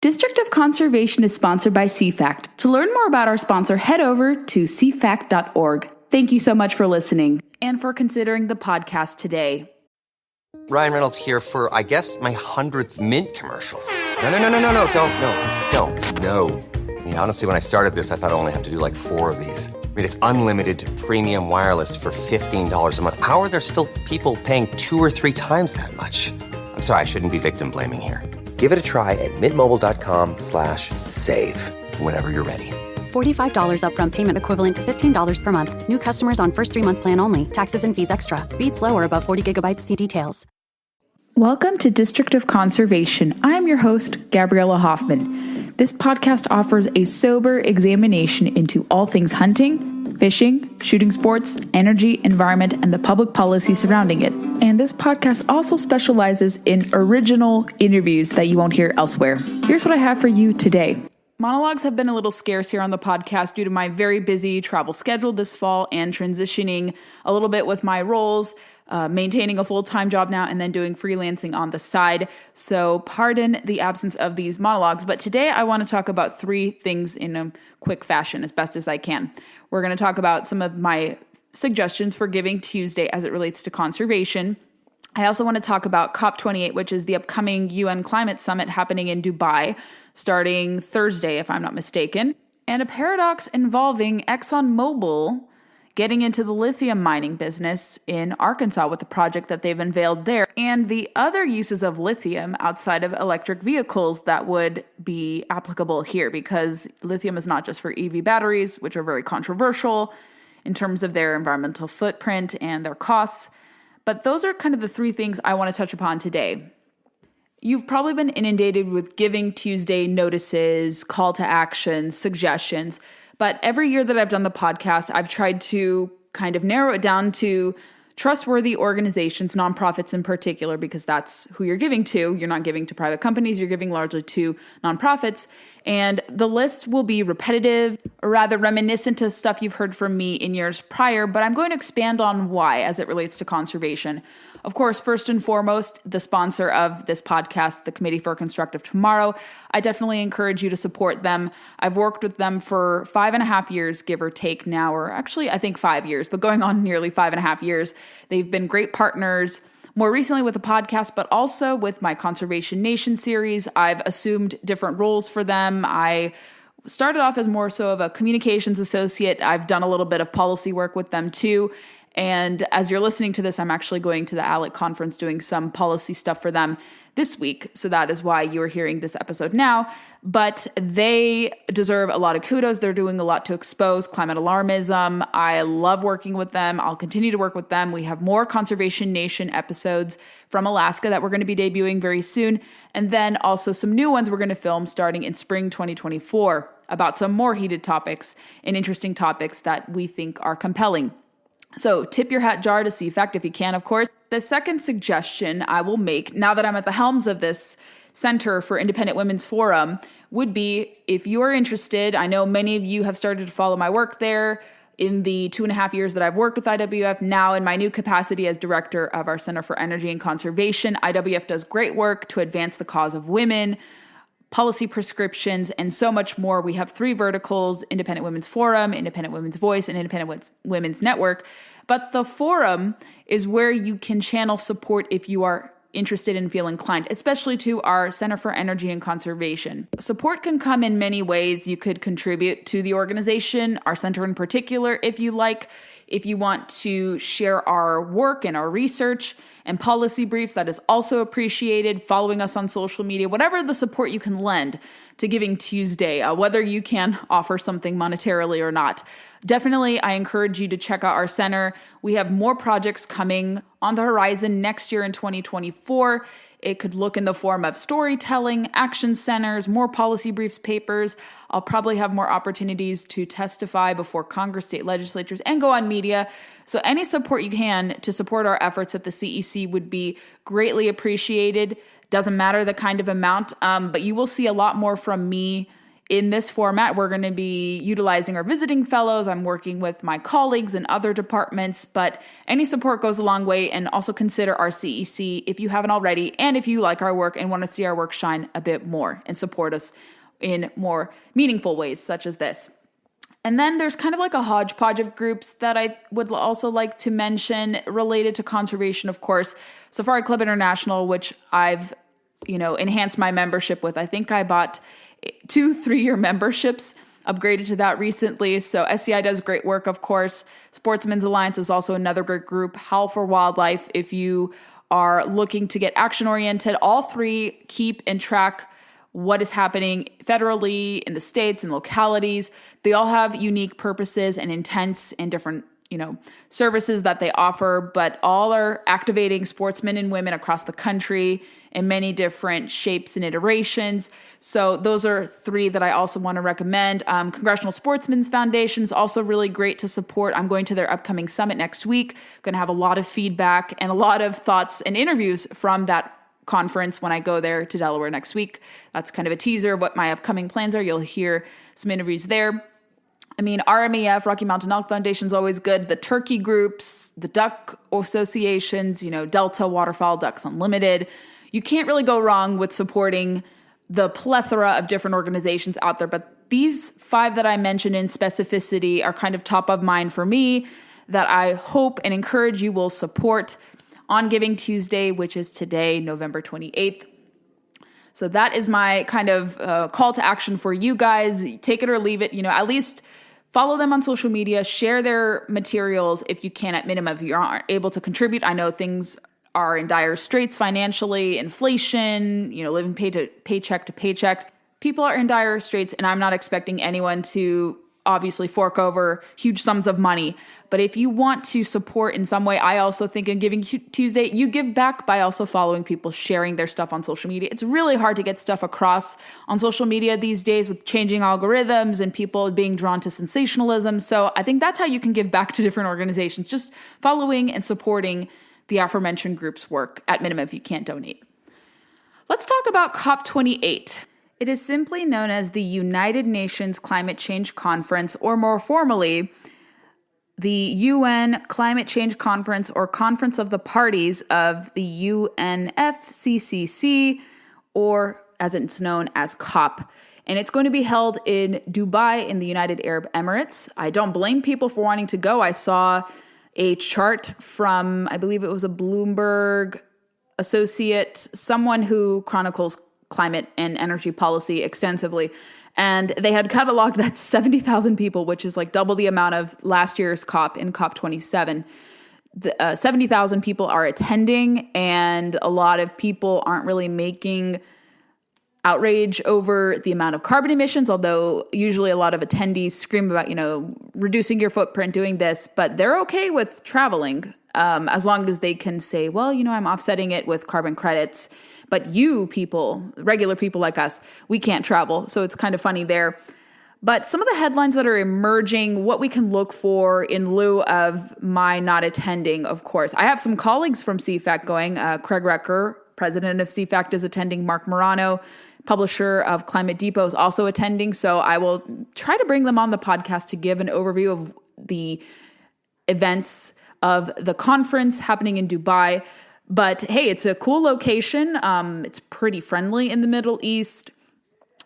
District of Conservation is sponsored by CFACT. To learn more about our sponsor, head over to cfact.org. Thank you so much for listening and for considering the podcast today. Ryan Reynolds here for, I guess, my 100th Mint commercial. No, don't. I mean, honestly, when I started this, I thought I only have to do like 4 of these. I mean, it's unlimited premium wireless for $15 a month. How are there still people paying 2 or 3 times that much? I'm sorry, I shouldn't be victim blaming here. Give it a try at mintmobile.com/save. Whenever you're ready. $45 upfront payment equivalent to $15 per month. New customers on first 3-month plan only. Taxes and fees extra. Speed slower above 40 gigabytes. See details. Welcome to District of Conservation. I'm your host, Gabriella Hoffman. This podcast offers a sober examination into all things hunting, fishing, shooting sports, energy, environment, and the public policy surrounding it. And this podcast also specializes in original interviews that you won't hear elsewhere. Here's what I have for you today. Monologues have been a little scarce here on the podcast due to my very busy travel schedule this fall and transitioning a little bit with my roles, maintaining a full-time job now and then doing freelancing on the side. So pardon the absence of these monologues, but today I want to talk about 3 things in a quick fashion as best as I can. We're going to talk about some of my suggestions for Giving Tuesday as it relates to conservation. I also want to talk about COP28, which is the upcoming UN climate summit happening in Dubai, starting Thursday, if I'm not mistaken, and a paradox involving Exxon Mobil getting into the lithium mining business in Arkansas with the project that they've unveiled there, and the other uses of lithium outside of electric vehicles that would be applicable here, because lithium is not just for EV batteries, which are very controversial in terms of their environmental footprint and their costs. But those are kind of the 3 things I want to touch upon today. You've probably been inundated with Giving Tuesday notices, call to action, suggestions. But every year that I've done the podcast, I've tried to kind of narrow it down to trustworthy organizations, nonprofits in particular, because that's who you're giving to. You're not giving to private companies, you're giving largely to nonprofits. And the list will be repetitive, or rather reminiscent to stuff you've heard from me in years prior, but I'm going to expand on why as it relates to conservation. Of course, first and foremost, the sponsor of this podcast, the Committee for a Constructive Tomorrow. I definitely encourage you to support them. I've worked with them for 5.5 years, give or take now, or actually I think 5 years, but going on nearly 5.5 years. They've been great partners. More recently with the podcast, but also with my Conservation Nation series. I've assumed different roles for them. I started off as more so of a communications associate. I've done a little bit of policy work with them too. And as you're listening to this, I'm actually going to the ALEC conference doing some policy stuff for them this week. So that is why you're hearing this episode now. But they deserve a lot of kudos. They're doing a lot to expose climate alarmism. I love working with them. I'll continue to work with them. We have more Conservation Nation episodes from Alaska that we're going to be debuting very soon. And then also some new ones we're going to film starting in spring 2024 about some more heated topics and interesting topics that we think are compelling. So tip your hat jar to CFACT if you can, of course. The second suggestion I will make, now that I'm at the helms of this Center for Independent Women's Forum, would be if you are interested, I know many of you have started to follow my work there in the 2.5 years that I've worked with IWF, now in my new capacity as director of our Center for Energy and Conservation. IWF does great work to advance the cause of women, policy prescriptions, and so much more. We have 3 verticals: Independent Women's Forum, Independent Women's Voice, and Independent Women's Network. But the forum is where you can channel support if you are interested and feel inclined, especially to our Center for Energy and Conservation. Support can come in many ways. You could contribute to the organization, our center in particular, if you like. If you want to share our work and our research and policy briefs, that is also appreciated. Following us on social media, whatever the support you can lend to Giving Tuesday, whether you can offer something monetarily or not. Definitely, I encourage you to check out our center. We have more projects coming on the horizon next year in 2024. It could look in the form of storytelling, action centers, more policy briefs, papers. I'll probably have more opportunities to testify before Congress, state legislatures, and go on media. So any support you can to support our efforts at the CEC would be greatly appreciated. Doesn't matter the kind of amount, but you will see a lot more from me In this format, we're going to be utilizing our visiting fellows. I'm working with my colleagues in other departments, but any support goes a long way. And also consider our CEC if you haven't already, and if you like our work and want to see our work shine a bit more and support us in more meaningful ways, such as this. And then there's kind of like a hodgepodge of groups that I would also like to mention related to conservation, of course. Safari Club International, which I've, enhanced my membership with. I think I bought 2 3-year memberships, upgraded to that recently. So SCI does great work, of course. Sportsmen's Alliance is also another great group. Howl for Wildlife, if you are looking to get action-oriented. All 3 keep and track what is happening federally in the states and localities. They all have unique purposes and intents and different, services that they offer, but all are activating sportsmen and women across the country in many different shapes and iterations. So those are 3 that I also want to recommend. Congressional Sportsmen's Foundation is also really great to support. I'm going to their upcoming summit next week. Going to have a lot of feedback and a lot of thoughts and interviews from that conference when I go there to Delaware next week. That's kind of a teaser of what my upcoming plans are. You'll hear some interviews there. RMEF, Rocky Mountain Elk Foundation, is always good. The turkey groups, the duck associations, Delta, Waterfowl, Ducks Unlimited. You can't really go wrong with supporting the plethora of different organizations out there. But these 5 that I mentioned in specificity are kind of top of mind for me that I hope and encourage you will support on Giving Tuesday, which is today, November 28th. So that is my kind of call to action for you guys. Take it or leave it. At least follow them on social media, share their materials if you can at minimum. If you aren't able to contribute, I know things are in dire straits financially, inflation, living paycheck to paycheck. People are in dire straits, and I'm not expecting anyone to obviously fork over huge sums of money. But if you want to support in some way, I also think in Giving Tuesday, you give back by also following people, sharing their stuff on social media. It's really hard to get stuff across on social media these days with changing algorithms and people being drawn to sensationalism. So I think that's how you can give back to different organizations, just following and supporting the aforementioned group's work at minimum if you can't donate. Let's talk about COP28. It is simply known as the United Nations Climate Change Conference, or more formally, the UN Climate Change Conference, or Conference of the Parties of the UNFCCC, or as it's known as COP. And it's going to be held in Dubai in the United Arab Emirates. I don't blame people for wanting to go. I saw a chart from, I believe it was a Bloomberg associate, someone who chronicles climate and energy policy extensively. And they had cataloged that 70,000 people, which is like double the amount of last year's COP in COP27. 70,000 people are attending, and a lot of people aren't really making outrage over the amount of carbon emissions, although usually a lot of attendees scream about, reducing your footprint, doing this, but they're okay with traveling as long as they can say, well, I'm offsetting it with carbon credits. But you people, regular people like us, we can't travel. So it's kind of funny there. But some of the headlines that are emerging, what we can look for in lieu of my not attending, of course. I have some colleagues from CFAC going. Craig Recker, president of CFAC, is attending. Mark Morano, publisher of Climate Depot, is also attending. So I will try to bring them on the podcast to give an overview of the events of the conference happening in Dubai. But hey, it's a cool location. It's pretty friendly in the Middle East.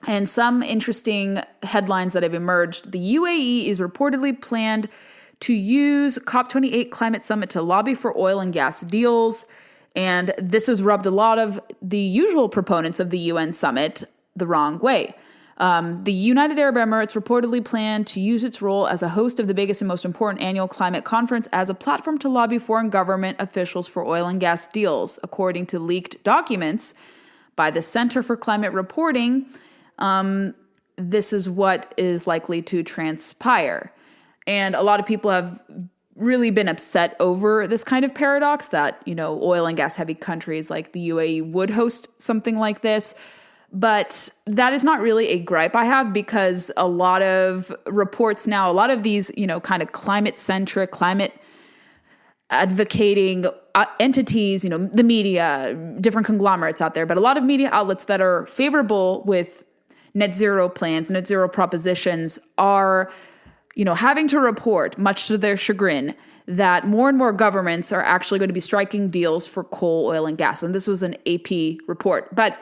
And some interesting headlines that have emerged. The UAE is reportedly planned to use COP28 climate summit to lobby for oil and gas deals. And this has rubbed a lot of the usual proponents of the UN summit the wrong way. The United Arab Emirates reportedly planned to use its role as a host of the biggest and most important annual climate conference as a platform to lobby foreign government officials for oil and gas deals, according to leaked documents by the Center for Climate Reporting. This is what is likely to transpire. And a lot of people have really been upset over this kind of paradox that, oil and gas heavy countries like the UAE would host something like this. But that is not really a gripe I have, because a lot of reports now, a lot of these, kind of climate-centric, climate advocating entities, the media, different conglomerates out there, but a lot of media outlets that are favorable with net zero plans, net zero propositions are, having to report, much to their chagrin, that more and more governments are actually going to be striking deals for coal, oil, and gas. And this was an AP report. But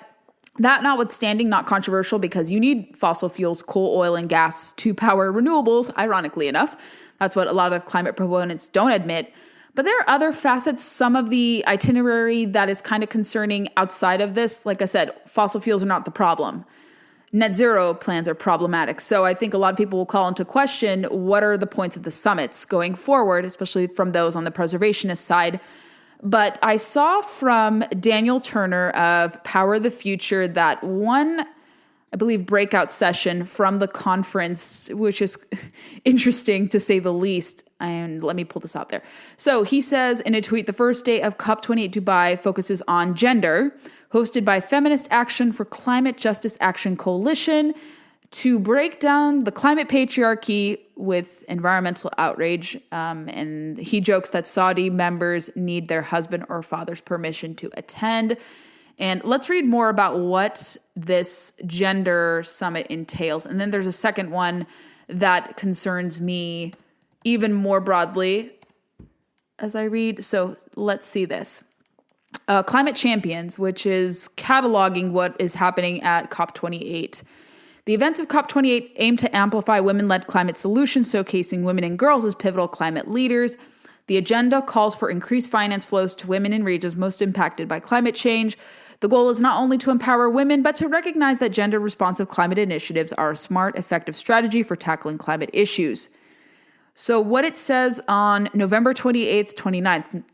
that notwithstanding, not controversial because you need fossil fuels, coal, oil, and gas to power renewables, ironically enough. That's what a lot of climate proponents don't admit. But there are other facets, some of the itinerary that is kind of concerning outside of this. Like I said, fossil fuels are not the problem. Net zero plans are problematic. So I think a lot of people will call into question, what are the points of the summits going forward, especially from those on the preservationist side. But I saw from Daniel Turner of Power the Future that one, I believe, breakout session from the conference, which is interesting to say the least. And let me pull this out there. So he says in a tweet, the first day of COP28 Dubai focuses on gender, hosted by Feminist Action for Climate Justice Action Coalition, to break down the climate patriarchy with environmental outrage. And he jokes that Saudi members need their husband or father's permission to attend. And let's read more about what this gender summit entails. And then there's a second one that concerns me even more broadly as I read. So let's see this. Climate Champions, which is cataloging what is happening at COP28. The events of COP28 aim to amplify women-led climate solutions, showcasing women and girls as pivotal climate leaders. The agenda calls for increased finance flows to women in regions most impacted by climate change. The goal is not only to empower women, but to recognize that gender-responsive climate initiatives are a smart, effective strategy for tackling climate issues. So what it says on November 28th, 29th,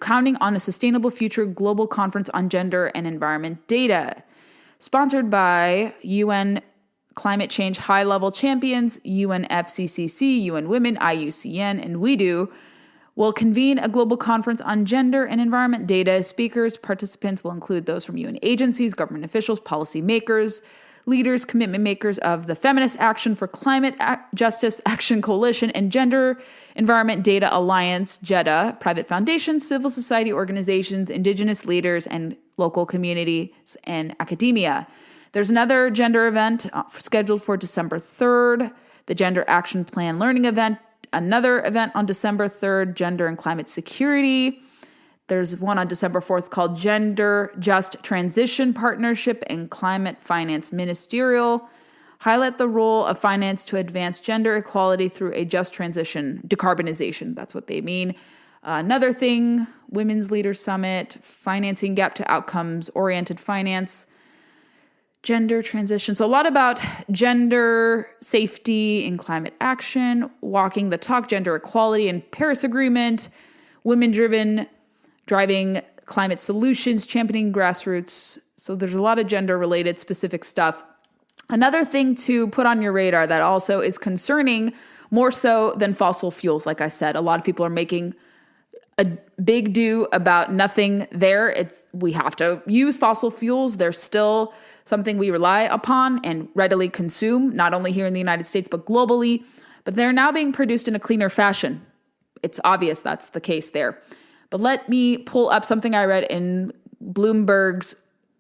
counting on a sustainable future global conference on gender and environment data, sponsored by UN Climate Change High-Level Champions, UNFCCC, UN Women, IUCN, and We Do, will convene a global conference on gender and environment data. Speakers, participants will include those from UN agencies, government officials, policy makers, leaders, commitment makers of the Feminist Action for Climate Justice Action Coalition and Gender Environment Data Alliance, JEDA, private foundations, civil society organizations, indigenous leaders, and local communities and academia. There's another gender event scheduled for December 3rd, the Gender Action Plan Learning event, another event on December 3rd, Gender and Climate Security. There's one on December 4th called Gender Just Transition Partnership and Climate Finance Ministerial. Highlight the role of finance to advance gender equality through a just transition, decarbonization. That's what they mean. Another thing, Women's Leaders Summit, Financing Gap to Outcomes-Oriented Finance, Gender Transition. So a lot about gender safety and climate action, walking the talk, gender equality and Paris Agreement, women-driven driving climate solutions, championing grassroots. So there's a lot of gender-related specific stuff. Another thing to put on your radar that also is concerning more so than fossil fuels, like I said, a lot of people are making a big do about nothing there. We have to use fossil fuels. They're still something we rely upon and readily consume, not only here in the United States, but globally. But they're now being produced in a cleaner fashion. It's obvious that's the case there. But let me pull up something I read in Bloomberg's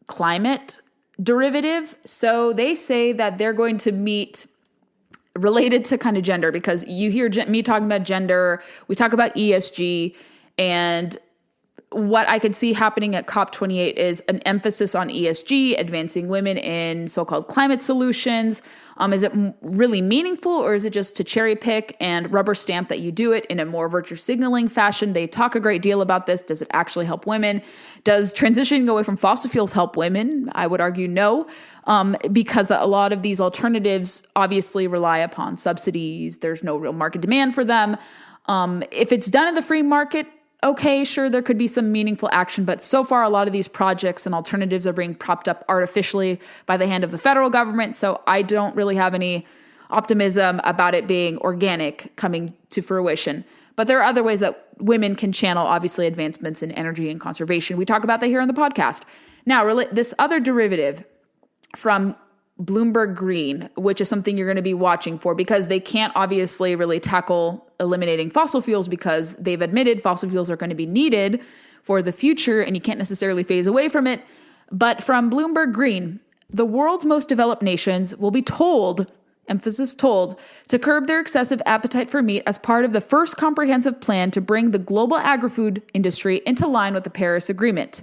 climate derivative. So they say that they're going to meet related to kind of gender, because you hear me talking about gender, we talk about ESG, and what I could see happening at COP28 is an emphasis on ESG, advancing women in so-called climate solutions. Is it really meaningful, or is it just to cherry pick and rubber stamp that you do it in a more virtue signaling fashion? They talk a great deal about this. Does it actually help women? Does transitioning away from fossil fuels help women? I would argue no, because a lot of these alternatives obviously rely upon subsidies. There's no real market demand for them. If it's done in the free market, okay, sure, there could be some meaningful action, but so far a lot of these projects and alternatives are being propped up artificially by the hand of the federal government, so I don't really have any optimism about it being organic coming to fruition. But there are other ways that women can channel, obviously, advancements in energy and conservation. We talk about that here on the podcast. Now, this other derivative from Bloomberg Green, which is something you're going to be watching for, because they can't obviously really tackle eliminating fossil fuels because they've admitted fossil fuels are going to be needed for the future and you can't necessarily phase away from it. But from Bloomberg Green, The world's most developed nations will be told, emphasis told, to curb their excessive appetite for meat as part of the first comprehensive plan to bring the global agri-food industry into line with the Paris Agreement.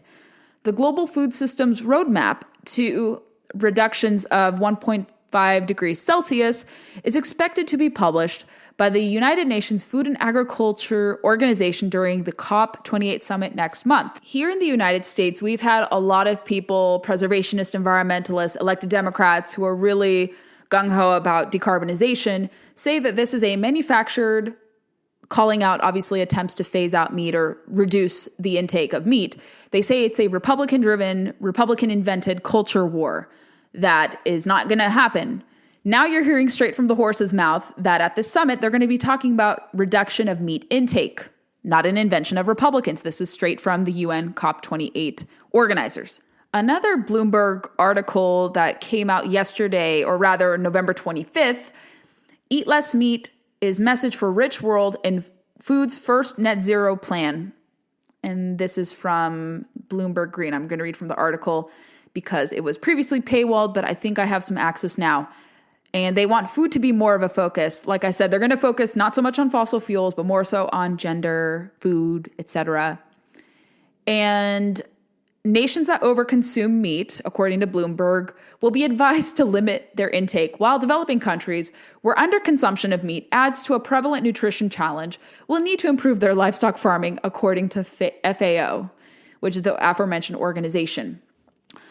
The Global Food Systems Roadmap to reductions of 1.5 degrees Celsius is expected to be published by the United Nations Food and Agriculture Organization during the COP28 summit next month. Here in the United States, we've had a lot of people, preservationists, environmentalists, elected Democrats who are really gung-ho about decarbonization, say that this is a manufactured, calling out obviously attempts to phase out meat or reduce the intake of meat. They say it's a Republican-driven, Republican-invented culture war that is not going to happen. Now you're hearing straight from the horse's mouth that at this summit, they're going to be talking about reduction of meat intake, not an invention of Republicans. This is straight from the UN COP28 organizers. Another Bloomberg article that came out yesterday, or rather November 25th, Eat Less Meat is Message for Rich World and Food's First Net Zero Plan. And this is from Bloomberg Green. I'm going to read from the article because it was previously paywalled, but I think I have some access now. And they want food to be more of a focus. Like I said, they're going to focus not so much on fossil fuels, but more so on gender, food, etc. And nations that overconsume meat, according to Bloomberg, will be advised to limit their intake, while developing countries where underconsumption of meat adds to a prevalent nutrition challenge will need to improve their livestock farming, according to FAO, which is the aforementioned organization.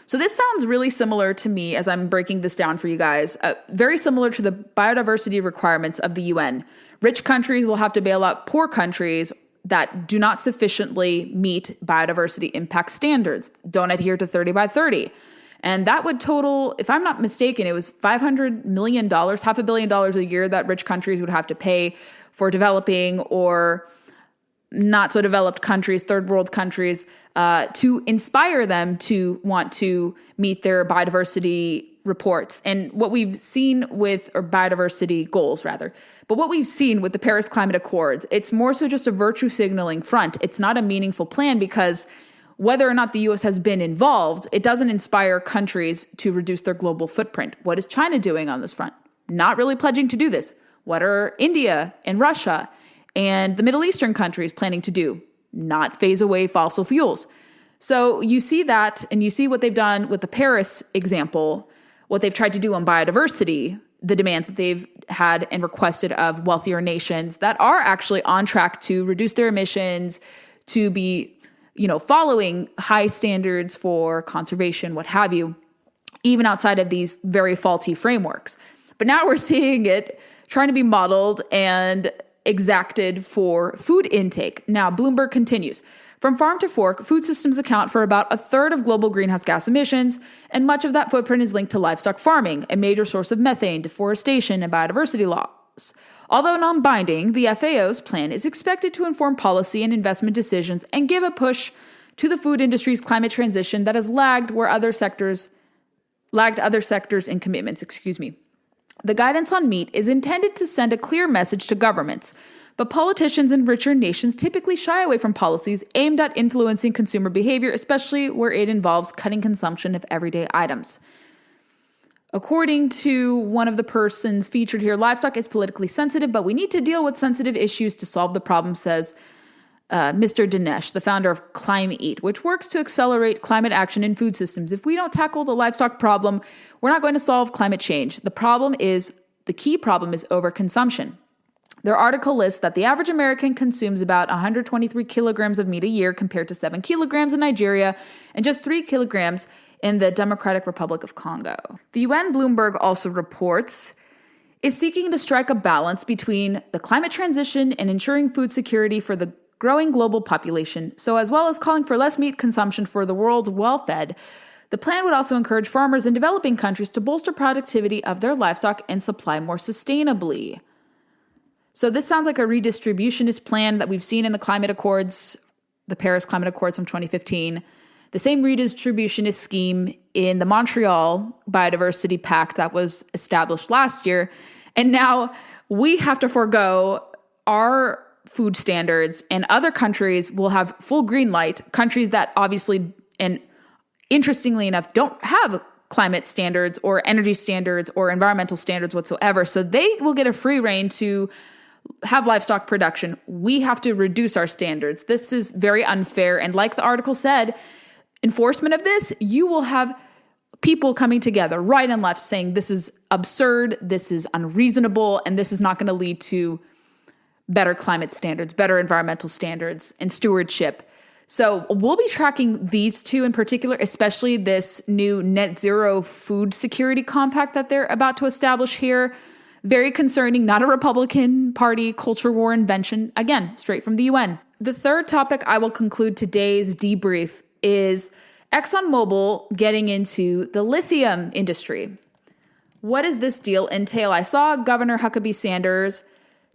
So this sounds really similar to me as I'm breaking this down for you guys, very similar to the biodiversity requirements of the UN. Rich countries will have to bail out poor countries that do not sufficiently meet biodiversity impact standards, don't adhere to 30 by 30. And that would total, if I'm not mistaken, it was $500 million, $500 million a year that rich countries would have to pay for developing or not so developed countries, third world countries, to inspire them to want to meet their biodiversity reports. And what we've seen with, or biodiversity goals rather, but what we've seen with the Paris Climate Accords, it's more so just a virtue signaling front. It's not a meaningful plan because whether or not the US has been involved, it doesn't inspire countries to reduce their global footprint. What is China doing on this front? Not really pledging to do this. What are India and Russia and the Middle Eastern countries planning to do? Not phase away fossil fuels. So you see that, and you see what they've done with the Paris example, what they've tried to do on biodiversity, the demands that they've had and requested of wealthier nations that are actually on track to reduce their emissions, to be, following high standards for conservation, what have you, even outside of these very faulty frameworks. But now we're seeing it trying to be modeled and exacted for food intake. Now, Bloomberg continues. From farm to fork, food systems account for about a third of global greenhouse gas emissions, and much of that footprint is linked to livestock farming, a major source of methane, deforestation, and biodiversity loss. Although non-binding, the FAO's plan is expected to inform policy and investment decisions and give a push to the food industry's climate transition that has lagged other sectors in commitments. The guidance on meat is intended to send a clear message to governments, but politicians in richer nations typically shy away from policies aimed at influencing consumer behavior, especially where it involves cutting consumption of everyday items. According to one of the persons featured here, livestock is politically sensitive, but we need to deal with sensitive issues to solve the problem, says Mr. Dinesh, the founder of ClimEat, which works to accelerate climate action in food systems. If we don't tackle the livestock problem, we're not going to solve climate change. The key problem is overconsumption. Their article lists that the average American consumes about 123 kilograms of meat a year compared to 7 kilograms in Nigeria and just 3 kilograms in the Democratic Republic of Congo. The UN, Bloomberg also reports, is seeking to strike a balance between the climate transition and ensuring food security for the growing global population, so as well as calling for less meat consumption for the world's well-fed. The plan would also encourage farmers in developing countries to bolster productivity of their livestock and supply more sustainably. So this sounds like a redistributionist plan that we've seen in the climate accords, the Paris Climate Accords from 2015, the same redistributionist scheme in the Montreal Biodiversity Pact that was established last year. And now we have to forego our food standards, and other countries will have full green light. Countries that obviously, and interestingly enough, don't have climate standards or energy standards or environmental standards whatsoever. So they will get a free rein to have livestock production. We have to reduce our standards. This is very unfair. And like the article said, enforcement of this, you will have people coming together right and left saying this is absurd, this is unreasonable, and this is not going to lead to better climate standards, better environmental standards, and stewardship. So we'll be tracking these two in particular, especially this new net zero food security compact that they're about to establish here. Very concerning, not a Republican Party culture war invention. Again, straight from the UN. The third topic I will conclude today's debrief is Exxon Mobil getting into the lithium industry. What does this deal entail? I saw Governor Huckabee Sanders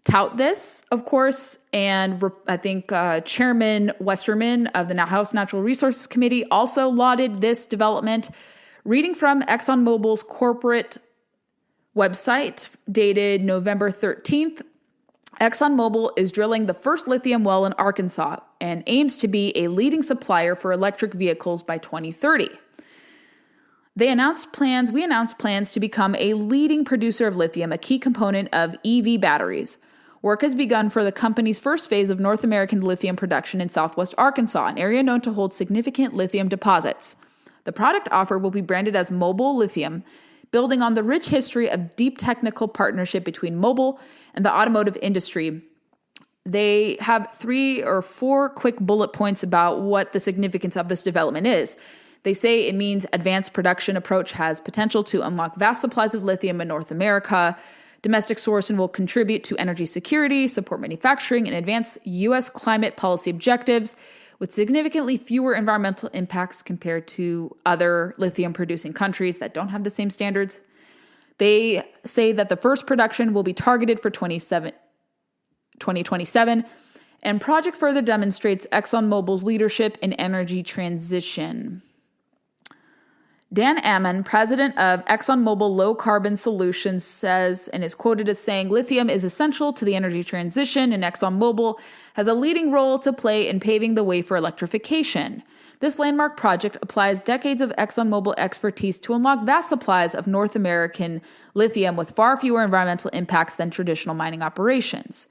tout this, of course, and I think Chairman Westerman of the House Natural Resources Committee also lauded this development. Reading from ExxonMobil's corporate website dated November 13th, ExxonMobil is drilling the first lithium well in Arkansas and aims to be a leading supplier for electric vehicles by 2030. We announced plans to become a leading producer of lithium, a key component of EV batteries. Work has begun for the company's first phase of North American lithium production in southwest Arkansas, an area known to hold significant lithium deposits. The product offer will be branded as Mobil Lithium, building on the rich history of deep technical partnership between Mobil and the automotive industry. They have 3 or 4 quick bullet points about what the significance of this development is. They say it means advanced production approach has potential to unlock vast supplies of lithium in North America. Domestic sourcing will contribute to energy security, support manufacturing, and advance U.S. climate policy objectives with significantly fewer environmental impacts compared to other lithium-producing countries that don't have the same standards. They say that the first production will be targeted for 2027, and project further demonstrates ExxonMobil's leadership in energy transition. Dan Ammon, president of ExxonMobil Low Carbon Solutions, says and is quoted as saying, "Lithium is essential to the energy transition, and ExxonMobil has a leading role to play in paving the way for electrification. This landmark project applies decades of ExxonMobil expertise to unlock vast supplies of North American lithium with far fewer environmental impacts than traditional mining operations."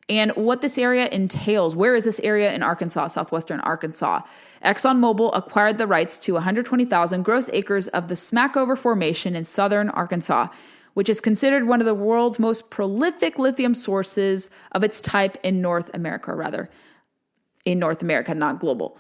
And what this area entails, where is this area in Arkansas, southwestern Arkansas? ExxonMobil acquired the rights to 120,000 gross acres of the Smackover Formation in southern Arkansas, which is considered one of the world's most prolific lithium sources of its type in North America, not global.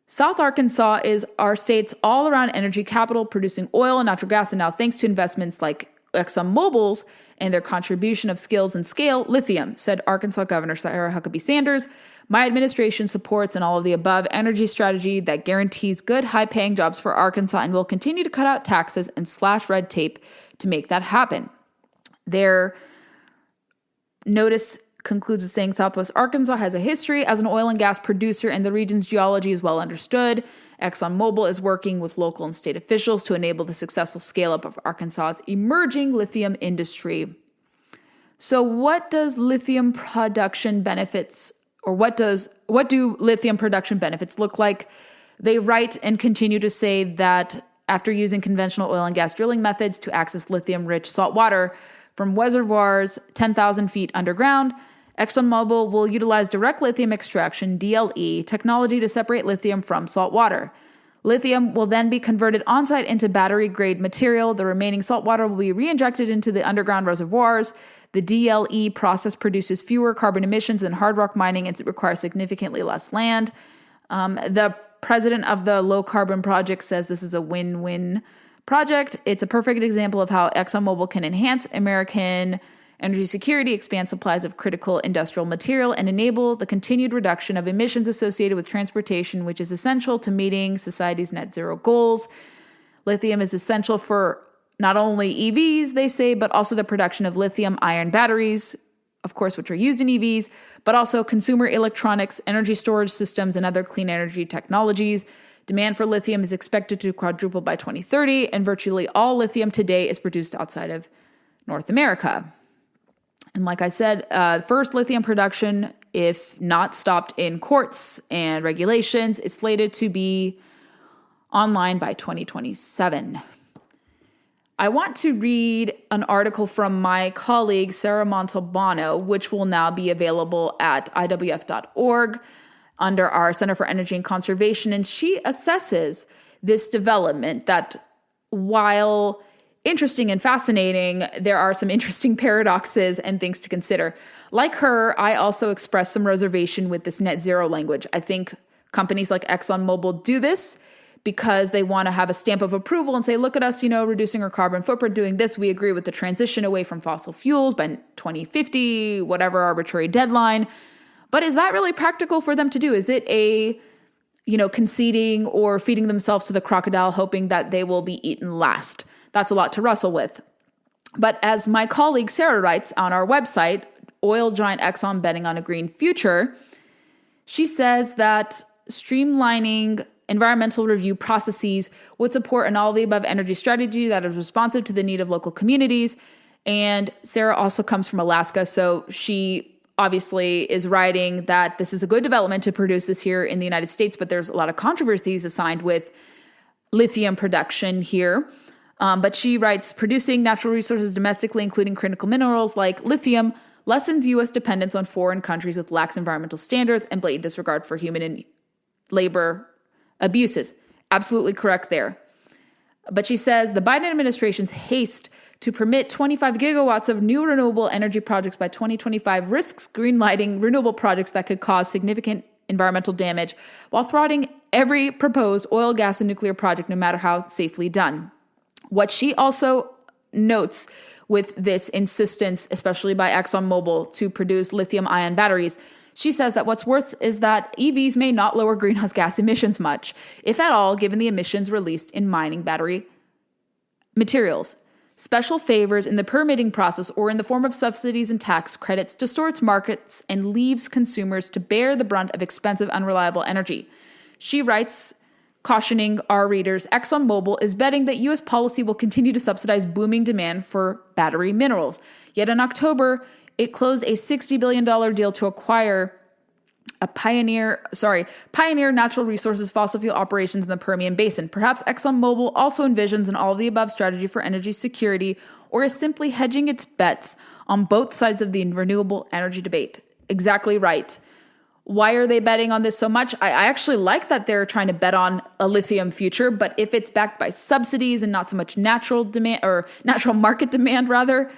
South Arkansas is our state's all-around energy capital, producing oil and natural gas, and now thanks to investments like ExxonMobil's and their contribution of skills and scale, lithium, said Arkansas Governor Sarah Huckabee Sanders. My administration supports an all of the above energy strategy that guarantees good, high-paying jobs for Arkansas and will continue to cut out taxes and slash red tape to make that happen. Their notice concludes with saying Southwest Arkansas has a history as an oil and gas producer, and the region's geology is well understood. ExxonMobil is working with local and state officials to enable the successful scale-up of Arkansas's emerging lithium industry. So what does lithium production benefits, or what do lithium production benefits look like? They write and continue to say that after using conventional oil and gas drilling methods to access lithium-rich salt water from reservoirs 10,000 feet underground, ExxonMobil will utilize direct lithium extraction, DLE, technology to separate lithium from salt water. Lithium will then be converted on-site into battery-grade material. The remaining salt water will be re-injected into the underground reservoirs. The DLE process produces fewer carbon emissions than hard rock mining, and it requires significantly less land. The president of the Low Carbon Project says this is a win-win project. It's a perfect example of how ExxonMobil can enhance American energy security, expand supplies of critical industrial material, and enable the continued reduction of emissions associated with transportation, which is essential to meeting society's net zero goals. Lithium is essential for not only EVs, they say, but also the production of lithium-ion batteries, of course, which are used in EVs, but also consumer electronics, energy storage systems, and other clean energy technologies. Demand for lithium is expected to quadruple by 2030, and virtually all lithium today is produced outside of North America. And like I said, first lithium production, if not stopped in courts and regulations, is slated to be online by 2027. I want to read an article from my colleague, Sarah Montalbano, which will now be available at iwf.org under our Center for Energy and Conservation. And she assesses this development that while interesting and fascinating, there are some interesting paradoxes and things to consider. Like her, I also expressed some reservation with this net zero language. I think companies like Exxon Mobil do this because they want to have a stamp of approval and say, look at us, reducing our carbon footprint, doing this. We agree with the transition away from fossil fuels by 2050, whatever arbitrary deadline. But is that really practical for them to do? Is it a, conceding or feeding themselves to the crocodile, hoping that they will be eaten last? That's a lot to wrestle with. But as my colleague Sarah writes on our website, oil giant Exxon betting on a green future, she says that streamlining environmental review processes would support an all-of-the-above energy strategy that is responsive to the need of local communities. And Sarah also comes from Alaska, so she obviously is writing that this is a good development to produce this here in the United States, but there's a lot of controversies assigned with lithium production here. But she writes, producing natural resources domestically, including critical minerals like lithium, lessens U.S. dependence on foreign countries with lax environmental standards and blatant disregard for human and labor abuses. Absolutely correct there. But she says the Biden administration's haste to permit 25 gigawatts of new renewable energy projects by 2025 risks greenlighting renewable projects that could cause significant environmental damage while thwarting every proposed oil, gas, and nuclear project, no matter how safely done. What she also notes with this insistence, especially by Exxon Mobil, to produce lithium-ion batteries, she says that what's worse is that EVs may not lower greenhouse gas emissions much, if at all, given the emissions released in mining battery materials. Special favors in the permitting process or in the form of subsidies and tax credits distorts markets and leaves consumers to bear the brunt of expensive, unreliable energy. She writes, cautioning our readers, Exxon Mobil is betting that U.S. policy will continue to subsidize booming demand for battery minerals. Yet in October, it closed a $60 billion deal to acquire Pioneer Natural Resources fossil fuel operations in the Permian Basin. Perhaps Exxon Mobil also envisions an all-of-the-above strategy for energy security, or is simply hedging its bets on both sides of the renewable energy debate. Exactly right. Why are they betting on this so much? I actually like that they're trying to bet on a lithium future, but if it's backed by subsidies and not so much natural demand or natural market demand rather,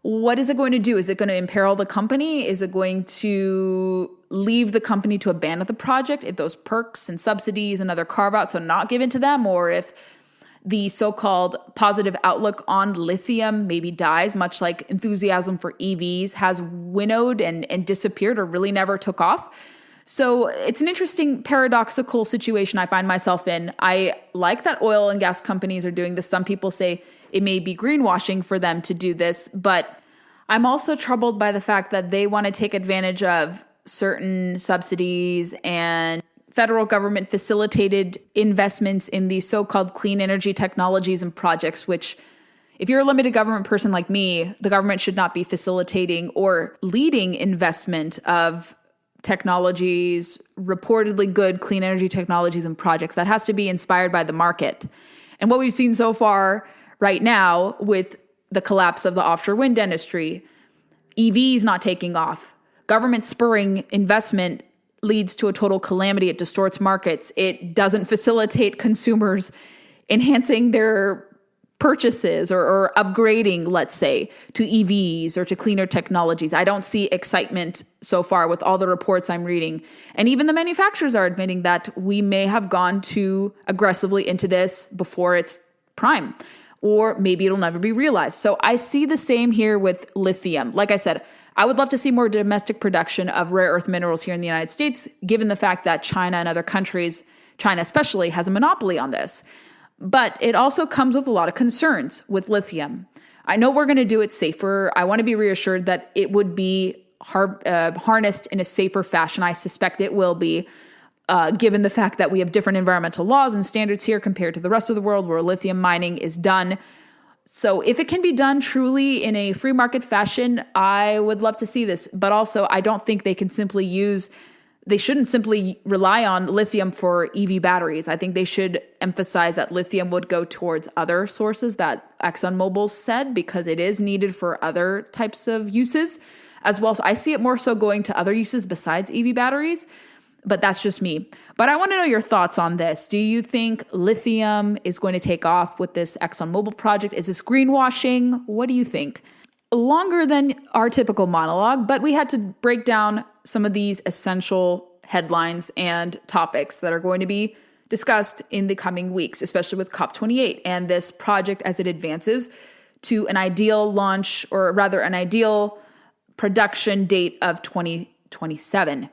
what is it going to do? Is it going to imperil the company? Is it going to leave the company to abandon the project if those perks and subsidies and other carve-outs are not given to them, or if the so-called positive outlook on lithium maybe dies, much like enthusiasm for EVs has winnowed and disappeared or really never took off? So it's an interesting paradoxical situation I find myself in. I like that oil and gas companies are doing this. Some people say it may be greenwashing for them to do this, but I'm also troubled by the fact that they want to take advantage of certain subsidies and federal government facilitated investments in these so-called clean energy technologies and projects, which if you're a limited government person like me, the government should not be facilitating or leading investment of technologies, reportedly good clean energy technologies and projects. That has to be inspired by the market. And what we've seen so far right now with the collapse of the offshore wind industry, EVs not taking off, government spurring investment leads to a total calamity. It distorts markets. It doesn't facilitate consumers enhancing their purchases or upgrading, let's say, to EVs or to cleaner technologies. I don't see excitement so far with all the reports I'm reading. And even the manufacturers are admitting that we may have gone too aggressively into this before its prime, or maybe it'll never be realized. So I see the same here with lithium. Like I said, I would love to see more domestic production of rare earth minerals here in the United States, given the fact that China and other countries, China especially, has a monopoly on this. But it also comes with a lot of concerns with lithium. I know we're going to do it safer. I want to be reassured that it would be harnessed in a safer fashion. I suspect it will be, given the fact that we have different environmental laws and standards here compared to the rest of the world where lithium mining is done. So if it can be done truly in a free market fashion, I would love to see this. But also, I don't think they can simply use they shouldn't simply rely on lithium for EV batteries. I think they should emphasize that lithium would go towards other sources that ExxonMobil said, because it is needed for other types of uses as well. So I see it more so going to other uses besides EV batteries, but that's just me. But I want to know your thoughts on this. Do you think lithium is going to take off with this ExxonMobil project? Is this greenwashing? What do you think? Longer than our typical monologue, but we had to break down some of these essential headlines and topics that are going to be discussed in the coming weeks, especially with COP28 and this project as it advances to an ideal launch, or rather an ideal production date of 2027.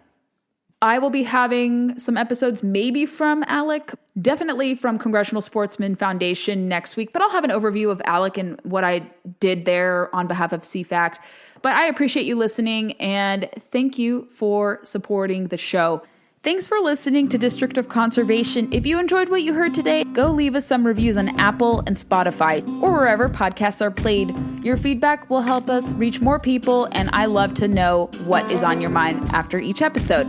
I will be having some episodes maybe from ALEC, definitely from Congressional Sportsman Foundation next week, but I'll have an overview of ALEC and what I did there on behalf of CFACT. But I appreciate you listening, and thank you for supporting the show. Thanks for listening to District of Conservation. If you enjoyed what you heard today, go leave us some reviews on Apple and Spotify or wherever podcasts are played. Your feedback will help us reach more people, and I love to know what is on your mind after each episode.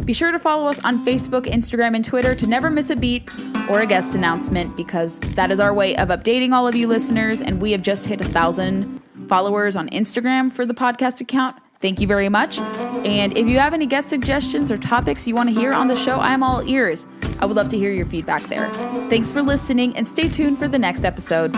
Be sure to follow us on Facebook, Instagram, and Twitter to never miss a beat or a guest announcement, because that is our way of updating all of you listeners, and we have just hit 1,000 followers on Instagram for the podcast account. Thank you very much. And if you have any guest suggestions or topics you want to hear on the show, I am all ears. I would love to hear your feedback there. Thanks for listening, and stay tuned for the next episode.